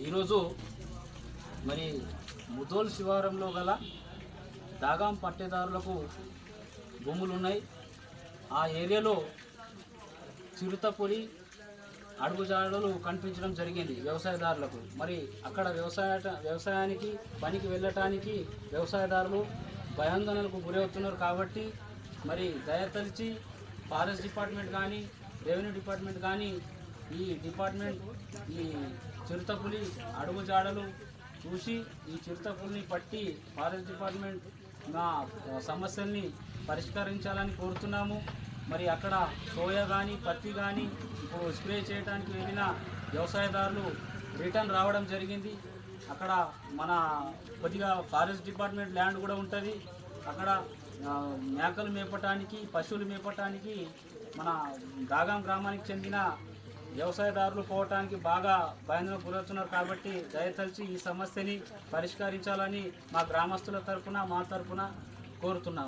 ఈరోజు మరి ముదోల్ శివారంలో గల దాగాం పట్టేదారులకు భూములు ఉన్నాయి. ఆ ఏరియాలో చిరుతపులి అడుగుజాడలు కనిపించడం జరిగింది వ్యవసాయదారులకు. మరి అక్కడ వ్యవసాయానికి పనికి వెళ్ళటానికి వ్యవసాయదారులు భయాందోళనకు గురవుతున్నారు. కాబట్టి మరి దయతలిచి ఫారెస్ట్ డిపార్ట్మెంట్ కానీ రెవెన్యూ డిపార్ట్మెంట్ కానీ ఈ చిరుతపులి అడుగుజాడలు చూసి ఈ చిరుతపులిని పట్టి ఫారెస్ట్ డిపార్ట్మెంట్ మా సమస్యల్ని పరిష్కరించాలని కోరుతున్నాము. మరి అక్కడ సోయా కానీ పత్తి కానీ ఇప్పుడు స్ప్రే చేయడానికి వెళ్ళిన వ్యవసాయదారులు రిటర్న్ రావడం జరిగింది. అక్కడ మన కొద్దిగా ఫారెస్ట్ డిపార్ట్మెంట్ ల్యాండ్ కూడా ఉంటుంది. అక్కడ మేకలు మేపటానికి పశువులు మేపటానికి మన దాగాం గ్రామానికి చెందిన వ్యవసాయదారులు పోవటానికి బాగా భయాందోళనకు గురవుతున్నారు. కాబట్టి దయతలిచి ఈ సమస్యని పరిష్కరించాలని మా గ్రామస్తుల తరఫున మా తరఫున కోరుతున్నాం.